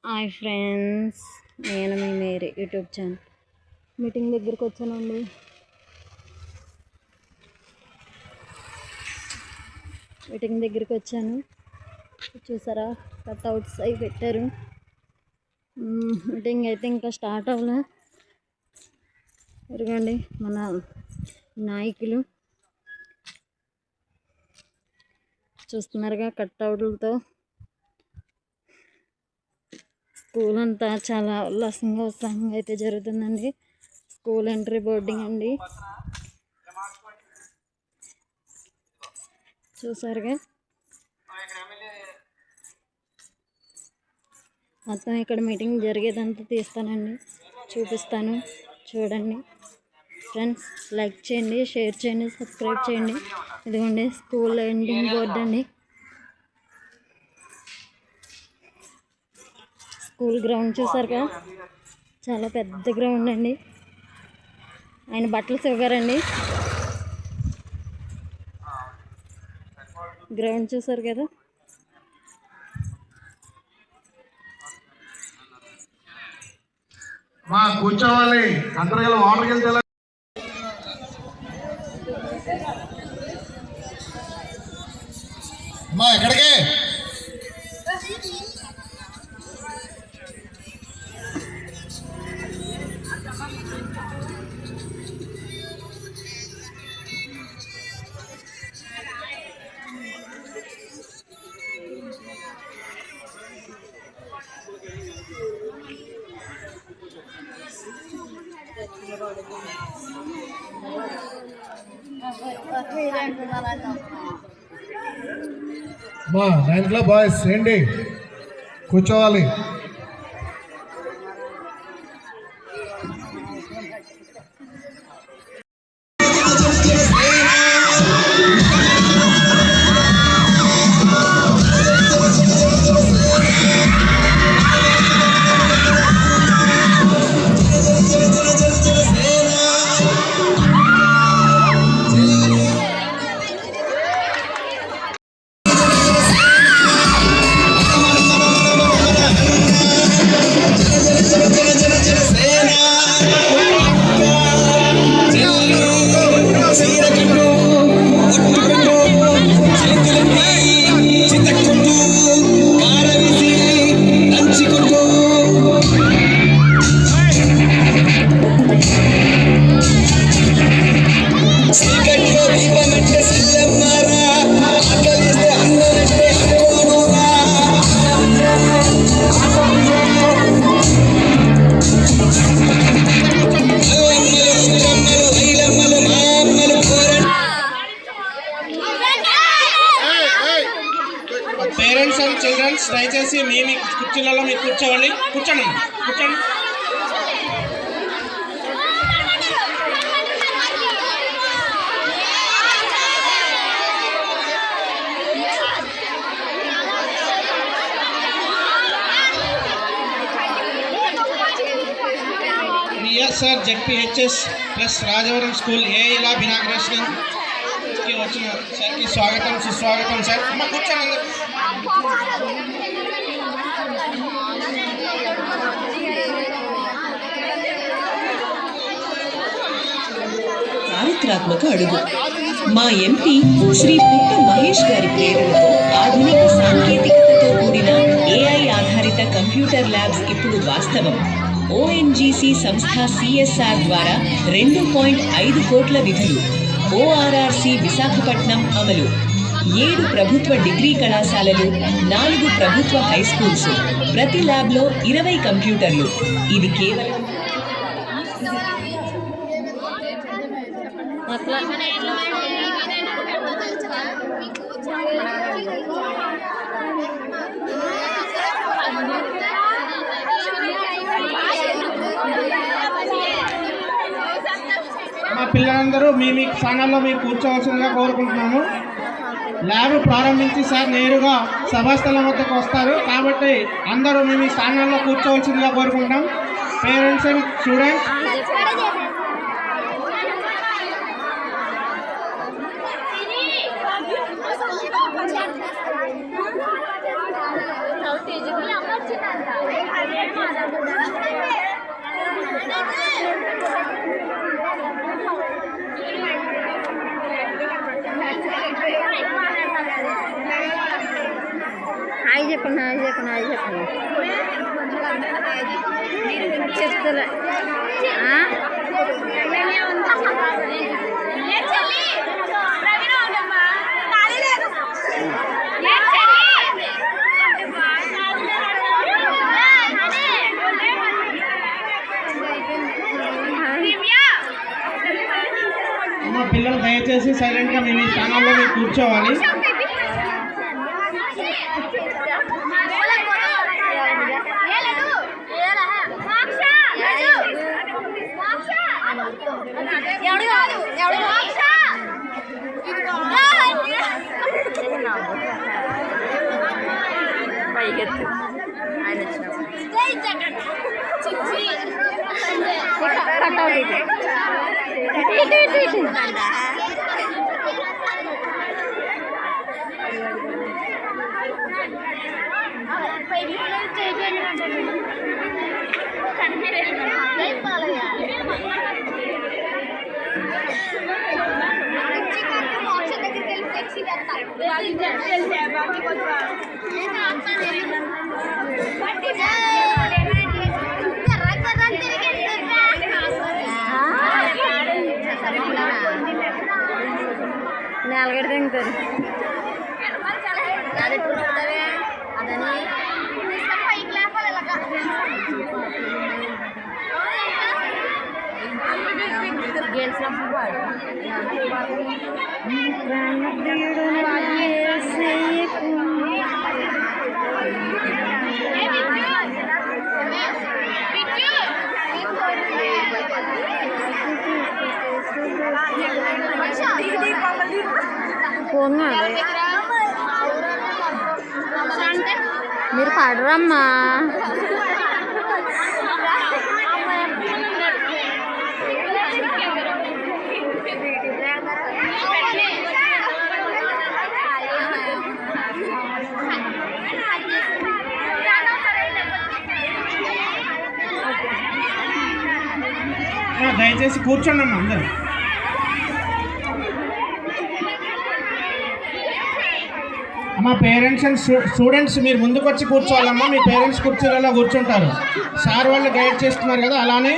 Hi friends, నేను మీ Mary YouTube channel meeting దగ్గరికి వచ్చానండి. మీటింగ్ దగ్గరికి వచ్చాను. చూసారా, కట్అవుట్స్ అవి పెట్టారు. మీటింగ్ అయితే ఇంకా స్టార్ట్ అవ్వలే. ఎరగండి మన నాయకులు చూస్తున్నారుగా కట్అవుట్లతో. స్కూల్ అంతా చాలా ఉల్లాసంగా ఉత్సాహంగా అయితే జరుగుతుందండి. స్కూల్ ఎంట్రీ బోర్డింగ్ అండి, చూసారుగా. మొత్తం ఇక్కడ మీటింగ్ జరిగేదంతా తీస్తానండి, చూపిస్తాను. చూడండి ఫ్రెండ్స్, లైక్ చేయండి, షేర్ చేయండి, సబ్స్క్రైబ్ చేయండి. ఇదిగోండి స్కూల్ ఎండింగ్ బోర్డు అండి. స్కూల్ గ్రౌండ్ చూసారుగా, చాలా పెద్ద గ్రౌండ్ అండి. ఆయన బట్టలు సివ్వారండి. గ్రౌండ్ చూసారు కదా. కూర్చోవాలి అందరూ, వాటర్కి వెళ్తే ఎక్కడికి నైన్త్ క్లాస్ బాయ్స్ ఏంటి కూర్చోవాలి. పేరెంట్స్ అండ్ చిల్డ్రన్స్ దయచేసి మీ కుర్చీలలో మీరు కూర్చోండి. కూర్చోండి. BSR ZPHS plus Rajavaram school ఏఈలా ఇనాగ్రేషన్కి వచ్చిన సార్కి స్వాగతం, సుస్వాగతం సార్. అమ్మ కూర్చోండి. చారిత్రాత్మక అడుగు. మా ఎంపీ శ్రీ పుట్ట మహేష్ గారి ప్రేరణతో ఆధునిక సాంకేతికతతో కూడిన ఏఐ ఆధారిత కంప్యూటర్ ల్యాబ్స్ ఇప్పుడు వాస్తవం. ఓఎన్జీసీ సంస్థ సిఎస్ఆర్ ద్వారా 2.5 కోట్ల నిధులు. ఓఆర్ఆర్సి విశాఖపట్నం అమలు. 7 ప్రభుత్వ డిగ్రీ కళాశాలలు, 4 ప్రభుత్వ హైస్కూల్స్. ప్రతి ల్యాబ్లో 20 కంప్యూటర్లు. ఇది కేవలం మా పిల్లలందరూ మీ స్థానాల్లో మీరు కూర్చోవలసిందిగా కోరుకుంటున్నాము. ల్యాబ్ ప్రారంభించి సార్ నేరుగా సభాస్థలం వద్దకు వస్తారు. కాబట్టి అందరూ మీ స్థానాల్లో కూర్చోవలసిందిగా కోరుకుంటాం. పేరెంట్స్ అండ్ స్టూడెంట్స్, హాయ్ చెప్పండి, హాయ్ చెప్పండి, హాయ్ చెప్పండి. చెప్తారా అమ్మ పిల్లలు దయచేసి సైలెంట్గా మీ మీ స్థానాల్లో మీరు కూర్చోవాలి. పైకెత్తు ఆయన నేలగడ తింటారు. ఫోన్ మీరు పాడరమ్మా. దయచేసి కూర్చోండి అమ్మ అందరు. అమ్మ పేరెంట్స్ అండ్ స్టూడెంట్స్ మీరు ముందుకు వచ్చి కూర్చోవాలమ్మా. మీ పేరెంట్స్ కుర్చీలలో కూర్చుంటారు. సార్ వాళ్ళు గైడ్ చేస్తున్నారు కదా, అలానే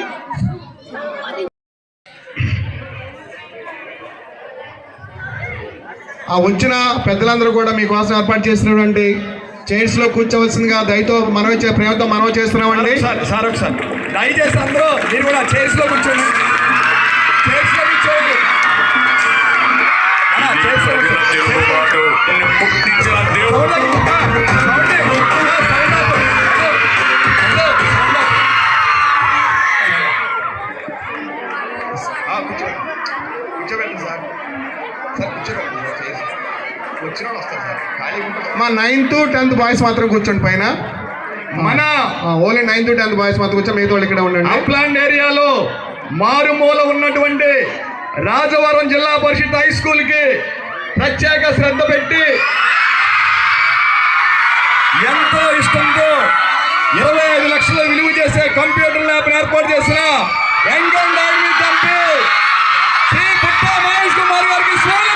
ఆ వచ్చిన పెద్దలందరూ కూడా మీకోసం ఏర్పాటు చేసినటువంటి చైర్స్ లో కూర్చోవలసిందిగా దయతో మనవి ప్రేమతో మనవి చేస్తున్నామండి. సార్ ఒకసారి దయచేసి అందరూ మీరు కూడా చైర్స్ లో కూర్చోండి. చైర్స్ లో కూర్చోండి. మా 9th 10th బాయ్స్ మాత్రం కూర్చోండి పైన. మన ఓన్లీ 9th 10th బాయ్స్ మాత్రం కూర్చొని మిగతా వాళ్ళు ఇక్కడ ఉండండి. అప్లాండ్ ఏరియాలో మారుమూల ఉన్నటువంటి రాజవరం జిల్లా పరిషత్ హై స్కూల్ కి ప్రత్యేక శ్రద్ధ పెట్టి ఎంతో ఇష్టంతో 25 లక్షల విలువ చేసే కంప్యూటర్ ల్యాబ్ ఏర్పాటు చేసిన young and dynamic MP Shri Putta Mahesh Kumar గారికి స్వాగతం.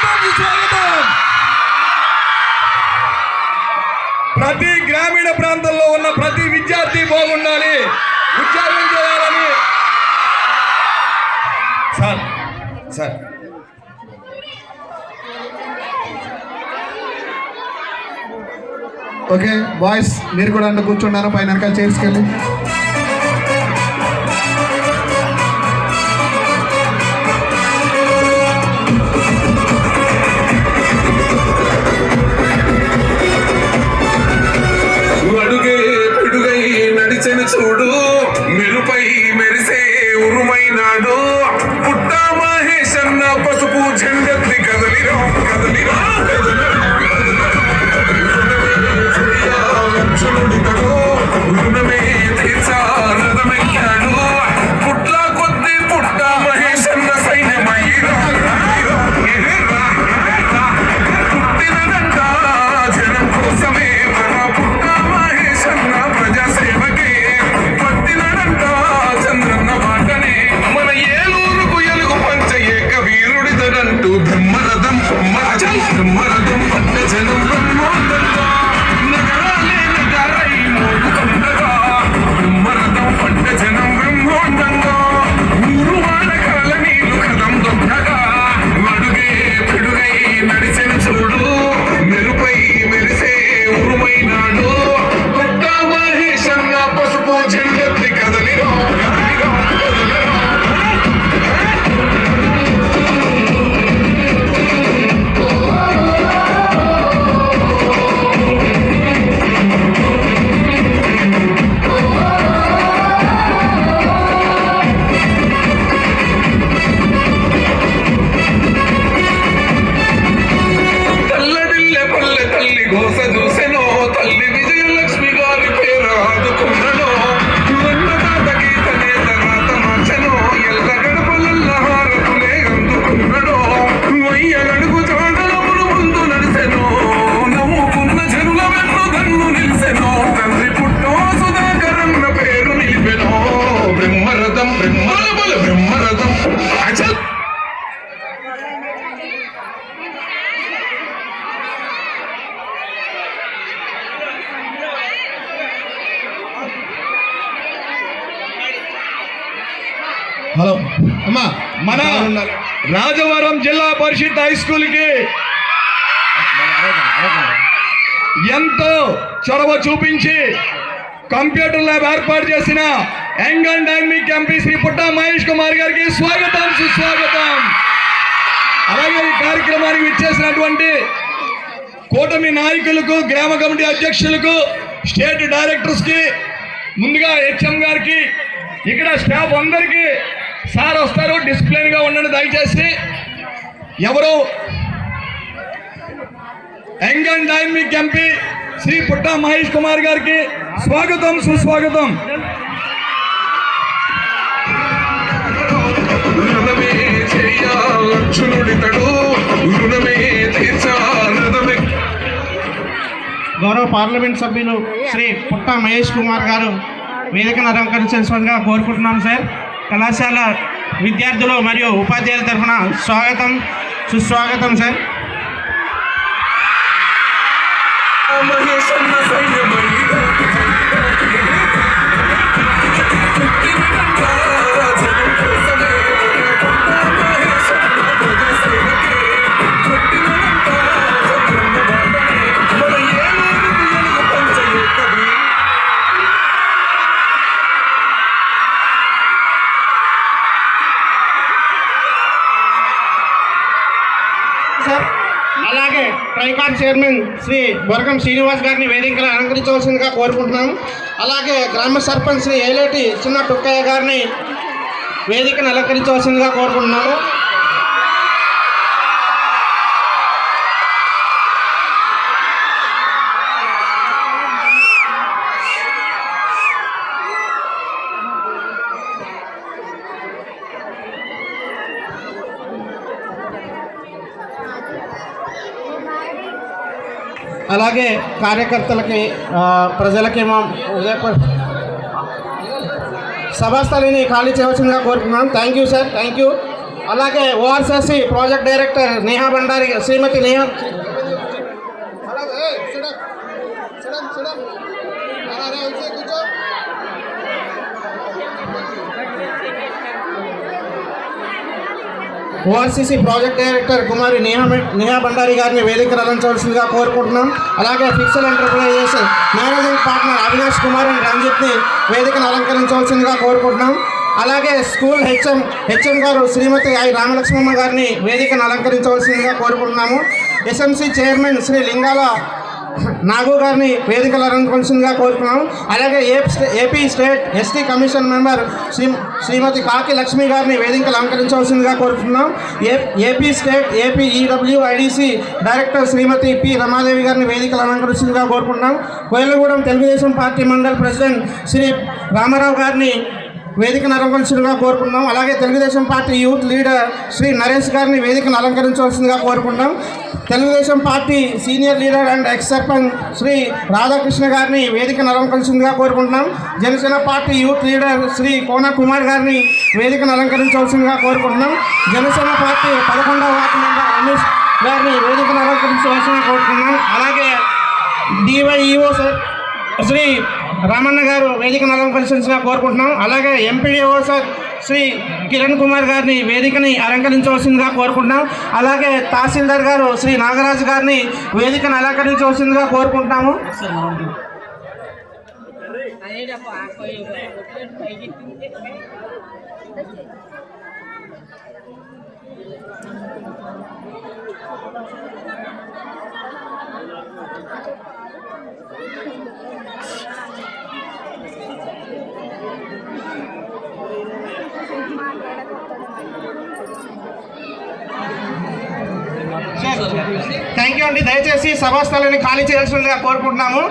ప్రతి గ్రామీణ ప్రాంతంలో ఉన్న ప్రతి విద్యార్థి బాగుండాలి, ఉద్యోగం చేయాలని. సార్ ఓకే బాయ్స్ మీరు కూడా అంటే కూర్చున్నారు పైన వెనకాల చైర్స్కి వెళ్ళి. అడుగే పిడుగై నడిచెను చూడు, మెరుపై మెరిసే ఉరుమైనాడు. పుట్ట మహేష్ అన్న పసుపు జెండెత్తి కదలిరా కదలిరా రుణమే తీర్చారదమెక్కాడు. పుట్ల కొద్ది పుట్ట మహేష్ అన్న సైన్యమైరా పుట్టినదంతా జనం కోసమే మన పుట్ట మహేష్ అన్న ప్రజా హలో అమ్మా మన రాజవరం జిల్లా పరిషత్ హై స్కూల్కి ఎంతో చొరవ చూపించి కంప్యూటర్ ల్యాబ్ ఏర్పాటు చేసిన young and dynamic MP Shri Putta Mahesh Kumar గారికి స్వాగతం, సుస్వాగతం. అలాగే ఈ కార్యక్రమానికి విచ్చేసినటువంటి కూటమి నాయకులకు, గ్రామ కమిటీ అధ్యక్షులకు, స్టేట్ డైరెక్టర్స్కి, ముందుగా హెచ్ఎం గారికి, ఇక్కడ స్టాఫ్ అందరికీ, సార్ వస్తారు డిసిప్లిన్గా ఉండండి దయచేసి. ఎవరు young and dynamic MP Shri Putta Mahesh Kumar గారికి స్వాగతం, సుస్వాగతం. రుణమే చేయాలక్షునుడితడు రుణమే తీర్చాలమే. గౌరవ పార్లమెంట్ సభ్యులు శ్రీ పుట్ట మహేష్ కుమార్ గారు వేదికను అలంకరించాల్సిందిగా కోరుకుంటున్నాం సార్. కళాశాల విద్యార్థులు మరియు ఉపాధ్యాయుల తరఫున స్వాగతం, సుస్వాగతం సార్. మహేశన్న సైన్యమయ్యిరా సార్ అలాగే ట్రైకాన్ చైర్మన్ శ్రీ బొరకం శ్రీనివాస్ గారిని వేదికలు అలంకరించవలసిందిగా కోరుకుంటున్నాం. అలాగే గ్రామ సర్పంచ్ శ్రీ ఏలేటి చిన్న టుక్కయ్య గారిని వేదికను అలంకరించవలసిందిగా కోరుకుంటున్నాము. అలాగే కార్యకర్తలకి, ప్రజలకి మా సభాస్థలిని ఖాళీ చేయవలసిందిగా కోరుకుంటున్నాం. Thank you sir, thank you. అలాగే ORCC project director Neha Bandari, Shrimati Neha ORCC project director Kumari Neha Bandari గారిని వేదికను అలంకరించవలసిందిగా కోరుకుంటున్నాం. అలాగే ఫిక్సల్ enterprises managing partner Avinash Kumar and రంజిత్ని వేదికను అలంకరించవలసిందిగా కోరుకుంటున్నాం. అలాగే స్కూల్ హెచ్ఎం గారు శ్రీమతి ఐ రామలక్ష్మమ్మ గారిని వేదికను అలంకరించవలసిందిగా కోరుకుంటున్నాము. ఎస్ఎంసీ చైర్మన్ శ్రీ లింగాల నాగు గారిని వేదికలు అలంకరించవలసిందిగా కోరుతున్నాము. అలాగే AP state ST commission member Shrimati Kaki Lakshmi గారిని వేదికలు అలంకరించవలసిందిగా కోరుతున్నాం. AP EWIDC director Shrimati P Ramadevi గారిని వేదికలు అలంకరించవలసిందిగా కోరుకుంటున్నాం. కోయలగూడెం తెలుగుదేశం పార్టీ మండల్ ప్రెసిడెంట్ శ్రీ రామారావు గారిని వేదికను అలంకరించవలసిందిగా కోరుకుంటున్నాం. అలాగే Telugu Desam party youth leader Shri Naresh గారిని వేదికను అలంకరించవలసిందిగా కోరుకుంటున్నాం. Telugu Desam party senior leader and ex sarpanch Shri Radhakrishna గారిని వేదికను అలంకరించవలసిందిగా కోరుకుంటున్నాం. Janasena party youth leader Shri Kona Kumar గారిని వేదికను అలంకరించవలసిందిగా కోరుకుంటున్నాం. జనసేన పార్టీ 11వ వార్డు మెంబర్ రమేష్ గారిని వేదికను అలంకరించవలసిందిగా కోరుకుంటున్నాం. అలాగే డివైఈఓ శ్రీ రామన్న గారు వేదికను అలంకరించవలసిందిగా కోరుకుంటున్నాం. అలాగే ఎంపీడీఓ సార్ శ్రీ కిరణ్ కుమార్ గారిని వేదికని అలంకరించవలసిందిగా కోరుకుంటున్నాం. అలాగే తహసీల్దార్ గారు శ్రీ నాగరాజు గారిని వేదికను అలంకరించవలసిందిగా కోరుకుంటున్నాము. థ్యాంక్ యూ అండి. దయచేసి సభాస్థలాన్ని ఖాళీ చేయాల్సిందిగా కోరుకుంటున్నాము.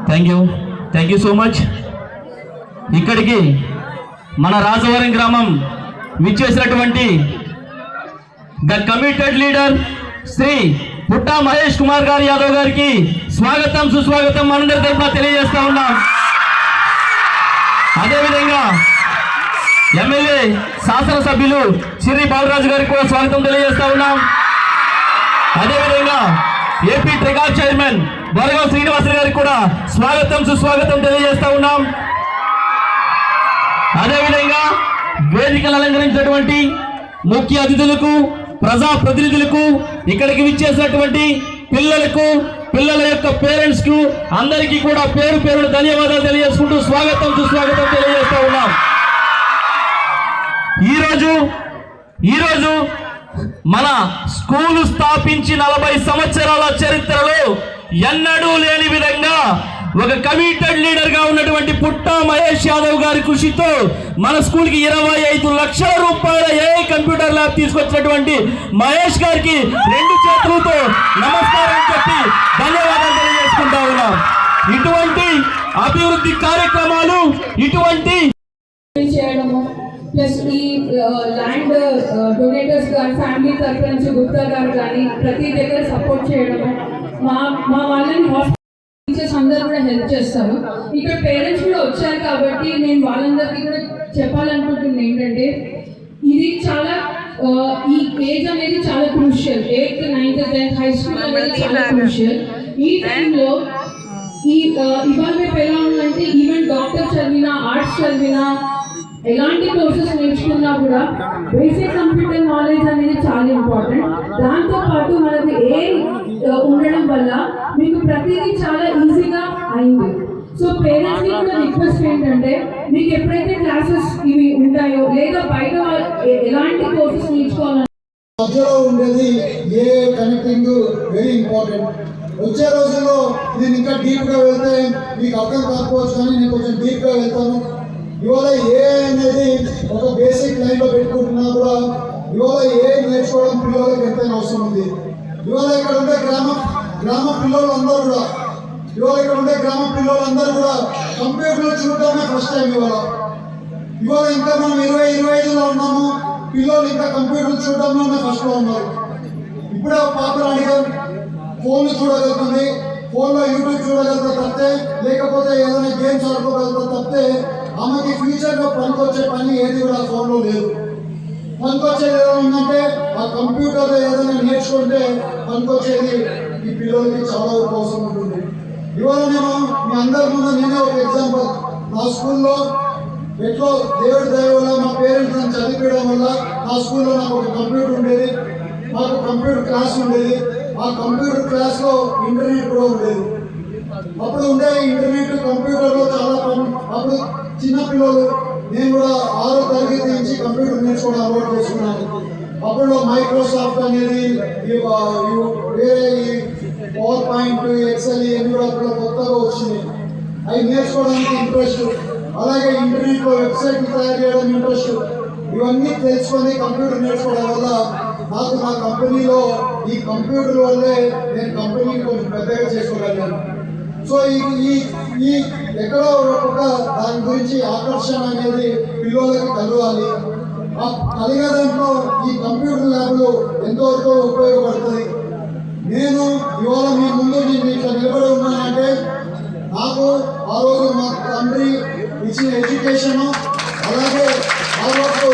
Thank you so much. ఇక్కడికి మన రాజవరం గ్రామం విచ్చేసినటువంటి the committed leader Shri Putta Mahesh Kumar గారు యాదవ్ గారికి స్వాగతం సుస్వాగతం మనందరి తరఫున తెలియజేస్తా ఉన్నాం. అదేవిధంగా ఎమ్మెల్యే శాసనసభ్యులు శ్రీ బాలరాజు గారికి కూడా స్వాగతం తెలియజేస్తా ఉన్నాం. అదేవిధంగా ఏపీ ట్రిగా చైర్మన్ బొరగావ్ శ్రీనివాస గారికి కూడా స్వాగతం సుస్వాగతం తెలియజేస్తా ఉన్నాం. అదేవిధంగా వేదికలు అలంకరించినటువంటి ముఖ్య అతిథులకు, ప్రజా ప్రతినిధులకు, ఇక్కడికి విచ్చేసినటువంటి పిల్లలకు, పిల్లల యొక్క పేరెంట్స్ కు అందరికీ కూడా పేరు పేరున ధన్యవాదాలు తెలియజేసుకుంటూ స్వాగతం సుస్వాగతం తెలియజేస్తా ఉన్నాం. ఈరోజు మన స్కూలు స్థాపించి 40 సంవత్సరాల చరిత్రలో ఎన్నడూ లేని విధంగా ఒక కమిటెడ్ లీడర్ గా ఉన్నటువంటి పుట్టా మహేష్ యాదవ్ గారి కృషితో మన స్కూల్ కి 25 లక్షల రూపాయల ఏఐ కంప్యూటర్ ల్యాబ్ తీసుకొచ్చినటువంటి మహేష్ గారికి 2 చేతులతో నమస్కారం చెప్పి ధన్యవాదాలు తెలియజేసుకుంటా ఉన్నాం. ఇటువంటి అభివృద్ధి కార్యక్రమాలు, ఇటువంటి చేయడము ప్లస్ ఈ ల్యాండ్ డొనేటర్స్ కానీ ఫ్యామిలీ తరఫు నుంచి గుప్తా గారు కానీ ప్రతి దగ్గర సపోర్ట్ చేయడము, మా వాళ్ళని టీచర్స్ అందరూ కూడా హెల్ప్ చేస్తారు. ఇక్కడ పేరెంట్స్ కూడా వచ్చారు కాబట్టి నేను వాళ్ళందరికీ కూడా చెప్పాలనుకుంటుంది ఏంటంటే ఇది చాలా ఈ ఏజ్ అనేది చాలా crucial. 8th, 9th, 10th high school అనేది చాలా క్రూషియల్. ఈ టైంలో ఇవాళ రేపు ఎలా ఉందంటే ఈవెన్ డాక్టర్ చదివినా, ఆర్ట్స్ చదివినా, ఎలాంటి కోర్సెస్ నేర్చుకున్నా కూడా బేసిక్ కంప్యూటర్ నాలెడ్జ్ అనేది చాలా ఇంపార్టెంట్. దాంతోపాటు మనకి ఉండడం వల్ల మీకు ప్రతిదీ చాలా ఈజీగా అయింది. సో పేరెంట్స్కి కూడా రిక్వెస్ట్ ఏంటంటే మీకు ఎప్పుడైతే క్లాసెస్ ఇవి ఉంటాయో లేదా బయట ఎలాంటి కోర్సెస్ నేర్చుకోవాలని మధ్యలో ఉండేది ఏ కనెక్టింగ్ వెరీ ఇంపార్టెంట్. వచ్చే రోజుల్లో నేను ఇంకా డీప్గా వెళ్తే మీకు అర్థం కాకపోవచ్చు, కానీ నేను కొంచెం డీప్గా వెళ్తాను. ఇవాళ ఏ అనేది ఒక బేసిక్ లైన్లో పెట్టుకుంటున్నా కూడా ఇవాళ ఏ నేర్చుకోవడం పిల్లలకి ఎంతైనా అవసరం ఉంది. ఇవాళ ఇక్కడ ఉండే గ్రామ పిల్లలందరూ కూడా కంప్యూటర్లో చూడటమే ఫస్ట్ టైం. ఇవాళ ఇంకా మనం 20-25లో ఉన్నాము, పిల్లలు ఇంకా కంప్యూటర్ చూడటంలోనే ఫస్ట్లో ఉన్నారు. ఇప్పుడే పాపను అడిగాం, ఫోన్లు చూడగలుగుతుంది, ఫోన్లో యూట్యూబ్ చూడగలుగుతా తప్పితే, లేకపోతే ఏదైనా గేమ్స్ ఆడుకోగలుగుతా తప్పితే ఆమెకి ఫ్యూచర్లో పనికొచ్చే పని ఏది కూడా ఫోన్లో లేదు. పనికొచ్చేది ఏదైనా ఉందంటే ఆ కంప్యూటర్లో ఏదైనా నేర్చుకుంటే పనికొచ్చేది ఈ పిల్లలకి చాలా అవసరం ఉంటుంది. ఇవాళ నేను మీ అందరి ముందు నేనే ఒక ఎగ్జాంపుల్. నా స్కూల్లో ఎట్లో దేవుడి దయ వల్ల మా పేరెంట్స్ నన్ను చదివించడం వల్ల నా స్కూల్లో నాకు ఒక కంప్యూటర్ ఉండేది, మాకు కంప్యూటర్ క్లాస్ ఉండేది. ఆ కంప్యూటర్ క్లాస్లో ఇంటర్నెట్ కూడా ఉండేది. అప్పుడు ఉండే ఇంటర్నెట్ కంప్యూటర్లో చాలా పని. అప్పుడు చిన్నపిల్లలు, నేను కూడా 6వ తరగతి నుంచి కంప్యూటర్ నేర్చుకోవడం అలవాటు చేసుకున్నాను. అప్పుడు మైక్రోసాఫ్ట్ అనేది వేరే పవర్ పాయింట్, ఎక్సెల్ ఇవన్నీ కూడా అప్పుడు కొత్తగా వచ్చింది. అవి నేర్చుకోవడానికి ఇంట్రెస్ట్, అలాగే ఇంటర్నెట్లో వెబ్సైట్లు తయారు చేయడం ఇంట్రెస్ట్. ఇవన్నీ తెలుసుకొని కంప్యూటర్ నేర్చుకోవడం వల్ల నాకు నా కంపెనీలో ఈ కంప్యూటర్ వల్లే నేను కంపెనీని కొంచెం పెద్దగా చేసుకోగలిగాను. సో ఈ ఎక్కడో ఒక దాని గురించి ఆకర్షణ అనేది పిల్లలకి కలగాలి. కలిగే దాంట్లో ఈ కంప్యూటర్ ల్యాబ్లు ఎంతవరకు ఉపయోగపడుతుంది. నేను ఇవాళ మీ ముందు నేను ఇట్లా నిలబడి ఉన్నానంటే నాకు ఆ రోజు మా తండ్రి ఇచ్చిన ఎడ్యుకేషను, అలాగే ఆ రోజు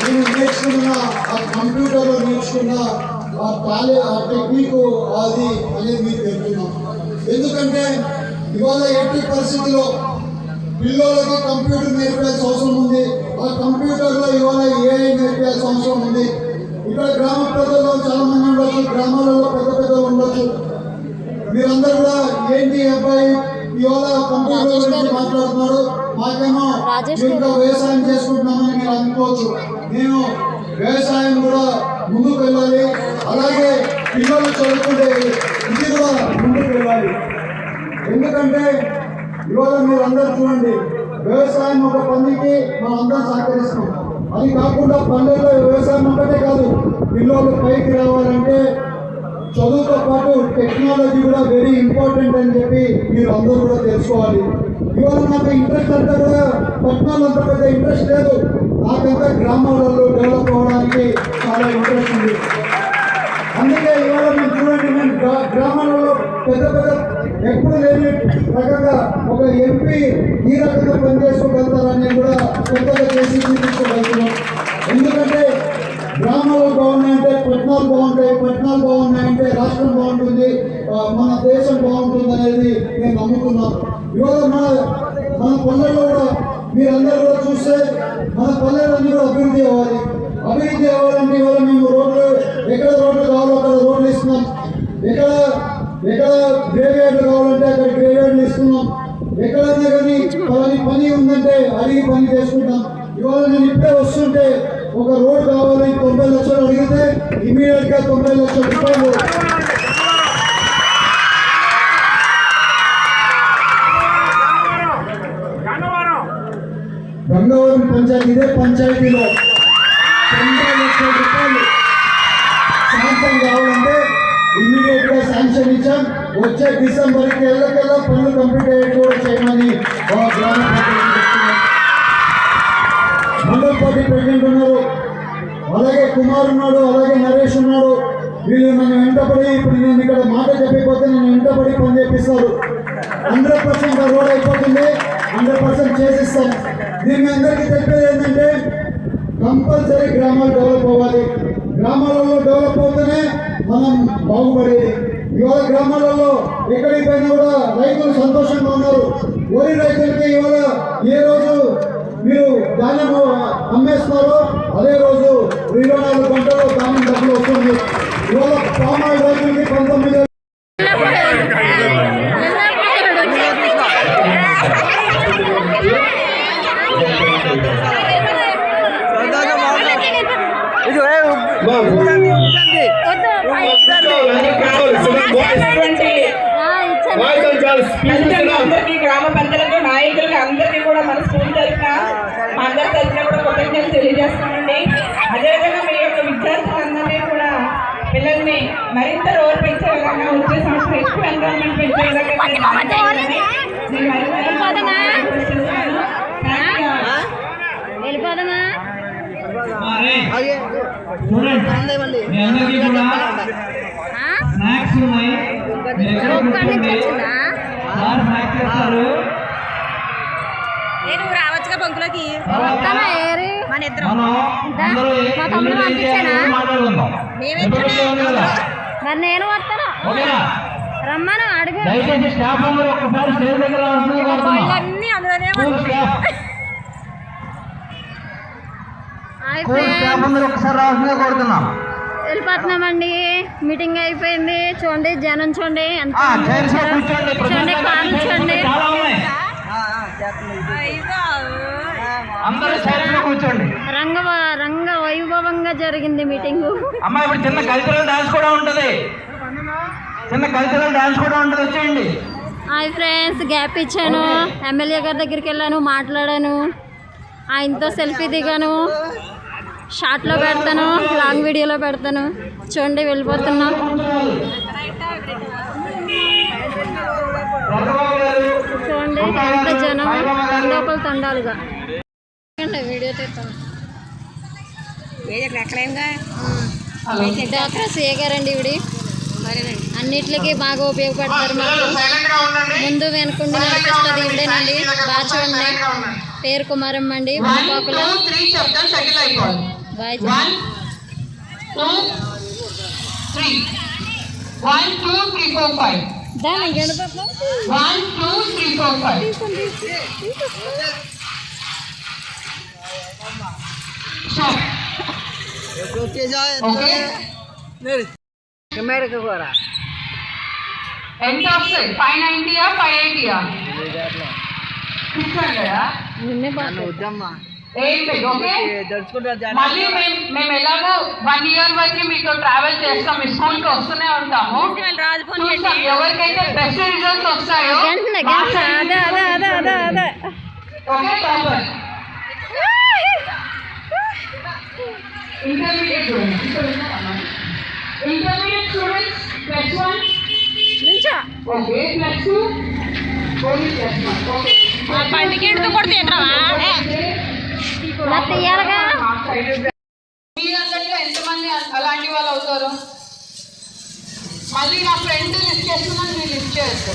నేను నేర్చుకున్న ఆ కంప్యూటర్లో నేర్చుకున్న ఆ టెక్నిక్ అది అనేది మీకు చెప్తున్నాను. ఎందుకంటే ఇవాళ ఎట్టి పరిస్థితిలో పిల్లలకి కంప్యూటర్ నేర్పాల్సిన అవసరం ఉంది. ఆ కంప్యూటర్లో ఇవాళ ఏఐ నేర్పాల్సిన అవసరం ఉంది. ఇక్కడ గ్రామ ప్రజల్లో చాలా మంది ఉండొచ్చు, గ్రామాలలో పెద్దలు ఉండొచ్చు. మీరందరూ కూడా ఏంటి అబ్బాయి ఇవాళ కంప్యూటర్ గురించి మాట్లాడుతున్నారు, మాకేమో ఇంకా వ్యవసాయం చేసుకుంటున్నామని మీరు అనుకోవచ్చు. నేను వ్యవసాయం కూడా ముందుకు వెళ్ళాలి, అలాగే పిల్లలు చదువుకుంటే ఇది కూడా ముందుకు వెళ్ళాలి. ఎందుకంటే ఇవాళ మీరు అందరూ చూడండి, వ్యవసాయం ఒక పనికి మనం అందరం సహకరిస్తాం. అది కాకుండా పల్లెల్లో వ్యవసాయం ఒకటే కాదు, పిల్లలు పైకి రావాలంటే చదువుతో పాటు టెక్నాలజీ కూడా వెరీ ఇంపార్టెంట్ అని చెప్పి మీరు అందరూ కూడా తెలుసుకోవాలి. ఇవాళ నాకు ఇంట్రెస్ట్ అంటే కూడా పట్టణాలు అంత పెద్ద ఇంట్రెస్ట్ లేదు, నాకంతా గ్రామాలలో డెవలప్ అవ్వడానికి చాలా ఇంట్రెస్ట్ ఉంది. అందుకే ఇవాళ మేము చూడండి, మేము గ్రామాలలో పెద్ద పెద్ద ఎప్పుడు లేని రకంగా ఒక ఎంపీ ఈ రకంగా పనిచేసుకోగలుగుతారని కూడా కొత్తగా చేసి చూపించగలుగుతున్నాం. ఎందుకంటే గ్రామాలు బాగున్నాయంటే పట్టణాలు బాగుంటాయి, పట్టణాలు బాగున్నాయంటే రాష్ట్రం బాగుంటుంది, మన దేశం బాగుంటుంది అనేది నేను నమ్ముతున్నాను. ఇవాళ మన పల్లెల్లో కూడా మీరందరూ కూడా చూస్తే మన పల్లెలన్నీ కూడా అభివృద్ధి అవ్వాలి. అభివృద్ధి అవ్వాలంటే ఇవాళ మేము రోడ్లు ఎక్కడ రోడ్లు కావాలో అక్కడ రోడ్లు ఇస్తున్నాం, ఎక్కడ గ్రేవ్యార్డ్లు కావాలంటే అక్కడ గ్రేవ్యార్డ్లు ఇస్తున్నాం, ఎక్కడైనా కానీ పని ఉందంటే అడిగి పని చేసుకుంటాం. ఇవాళ నేను ఇప్పుడే వస్తుంటే ఒక రోడ్ కావాలి 90 లక్షలు అడిగితే ఇమీడియట్ గా 90 లక్షల రూపాయలు గంగవరం పంచాయతీ ఇదే పంచాయతీలో 90 లక్షల రూపాయలు శాంక్షన్ కావాలంటే ఇమీడియట్ గా శాంక్షన్ ఇచ్చాం. వచ్చే డిసెంబర్కి ఎల్లకెల్లా పనులు కంప్లీట్ అయ్యేది కూడా చేయమని గ్రామ మండల పార్టీ ప్రెసిడెంట్ ఉన్నారు, అలాగే కుమార్ ఉన్నాడు, అలాగే నరేష్ ఉన్నాడు. వీళ్ళు నన్ను వెంటబడి ఇప్పుడు నేను ఇక్కడ మాట చెప్పిపోతే నన్ను వెంటబడి పని చేపిస్తారు. 100% రోడ్ అయిపోతుంది, 100% చేసిస్తాం. నేను మీ అందరికీ చెప్పేది ఏంటంటే కంపల్సరీ గ్రామాలు డెవలప్ అవ్వాలి. గ్రామాలలో డెవలప్ అవుతూనే మనం బాగుపడేది. ఇవాళ గ్రామాలలో ఎక్కడికి పోయినా కూడా రైతులు సంతోషంగా ఉన్నారు. వరి రైతులకి ఇవాళ ఏ రోజు మీరు ధాన్యం అమ్మేస్తున్నారో అదే రోజు 24 గంటలు ధాన్యం డబ్బులు వస్తుంది. ఇవాళ పామాయిల్ రైతులకి 19 గ్రామ పెద్దలకు నాయకులకు అందరికీ కూడా మన స్కూల్ తరఫున మా అందరి తరఫున కూడా కృతజ్ఞతలు తెలియజేస్తామండి. అదేవిధంగా మీ యొక్క విద్యార్థులందరినీ కూడా పిల్లల్ని మరింత రోల్ పెంచే విధంగా వచ్చే సంవత్సరం ఎక్కువ ఎన్రోల్మెంట్ పెంచే విధంగా స్నాక్స్ ఉన్నాయి, నేను రావచ్చుగా బంకులోకి మన ఇద్దరం మరి నేను వస్తాను, రమ్మను అడుగు. అన్ని అందులోనే వెళ్ళిపోతున్నామండి. మీటింగ్ అయిపోయింది. చూడండి జనం, చూడండి ఎంత చూడండి, కార్లు చూడండి. రంగ వైభవంగా జరిగింది మీటింగ్. అమ్మా ఇప్పుడు చిన్న కల్చరల్ డాన్స్ కూడా ఉంటుంది, వచ్చేయండి. హాయ్ ఫ్రెండ్స్, గ్యాప్ ఇచ్చాను. ఎమ్మెల్యే గారి దగ్గరికి వెళ్ళాను, మాట్లాడాను, ఆయనతో సెల్ఫీ దిగాను. షార్ట్లో పెడతాను, లాంగ్ వీడియోలో పెడతాను. చూడండి వెళ్ళిపోతున్నాం. చూడండి ఎంత జనం, తండోపలు తండాలుగా. వీడియో తీస్తాను. డాక్టర్ సిఏ గారండి ఇవిడి అన్నిటికీ బాగా ఉపయోగపడతారు. మాకు ముందు వెనుకుండి నడిపిస్తుంది ఇవిడేనండి. బాగా చూడండి. పేరు కుమారమ్మ అండి, బాగా దాని గణపతి ఎంత వస్తుంది? 590 580 నిన్నే మళ్ళీ మేము ఎలాగో 1 year వరకు మీతో ట్రావెల్ చేస్తాం. మీ స్కూల్ కి వస్తూనే ఉంటాము. ఎవరికైతే బెస్ట్ రిజల్ట్స్ వస్తాయో intermediate students +1 okay +2 only +1 okay. పండికేడుతో కూడా తీయరావా? తీయాలగా. మీరందరిలో ఎంతమంది అలాంటి వాళ్ళు అవుతారు? మళ్ళీ నా ఫ్రెండ్ లిస్ట్ చేస్తున్నాను, మీరు లిస్ట్ చేయొచ్చు.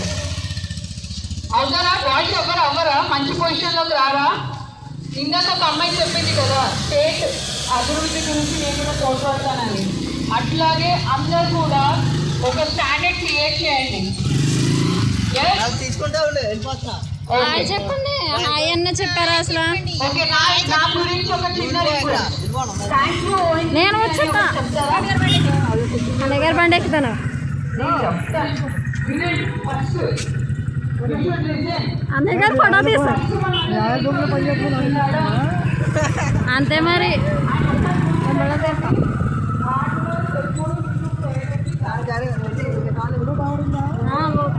అవుతారా బాయ్స్ ఎవరు అవ్వరా? మంచి పొజిషన్లోకి రారా? ఇందాక ఒక అమ్మాయి చెప్పింది కదా స్టేట్ అభివృద్ధి గురించి నేను కూడా తోడ్పడతానని. అట్లాగే అందరూ కూడా ఒక స్టాండర్డ్ క్రియేట్ చేయండి. హాయ్ చెప్పండి. హాయ్ అన్న చెప్పారా అసలు? ఓకే, నా గురించి ఒక చిన్న రిక్వెస్ట్. నేను వచ్చా అన్నగారు బండి ఎక్కుతాను. అన్నయ్య గారు ఫోటో తీసా అంతే మరి.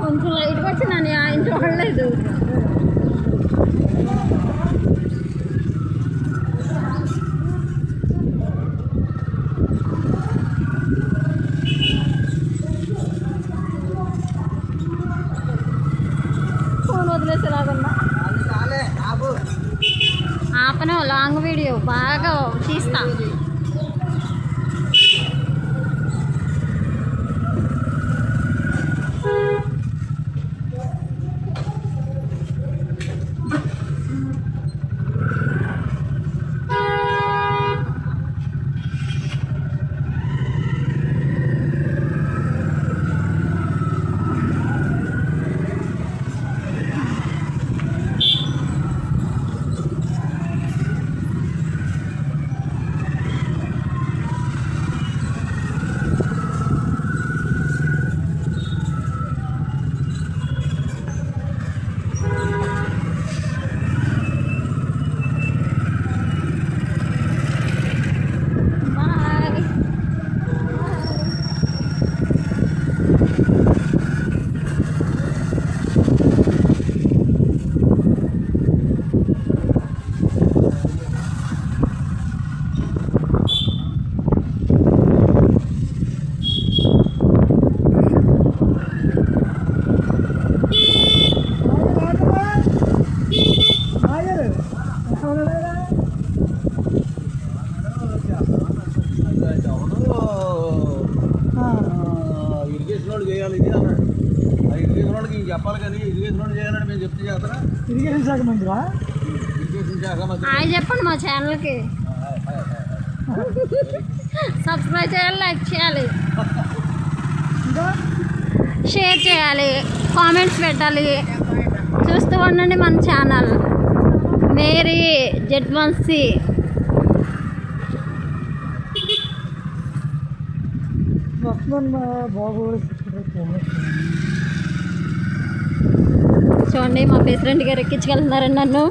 కొంచెం లైట్గా వచ్చిందని ఆయన చూడలేదు. ఫోన్ వదిలేసేలాగున్నా ఆపను. లాంగ్ వీడియో బాగా తీస్తా. ఇరిగేషన్ వాళ్ళు చేయాలి ఇది అన్నాడు. ఆ ఇరిగేషన్ వాళ్ళకి ఇంక చెప్పాలి కానీ ఇరిగేషన్ వాళ్ళు చేయాలని మేము చెప్తే చేస్తారా? ఇరిగేషన్ శాఖ మంత్రి హాయ్ చెప్పండి మా ఛానల్కి. సబ్స్క్రైబ్ చేయాలి, లైక్ చేయాలి, షేర్ చేయాలి, కామెంట్స్ పెట్టాలి. చూస్తూ ఉండండి మన ఛానల్ మేరీ జెడ్వంశీ. చూడండి మా ప్రెసిడెంట్ గారు ఎక్కించుకెళ్తున్నారండి నన్ను.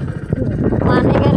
మా అన్నయ్య గారు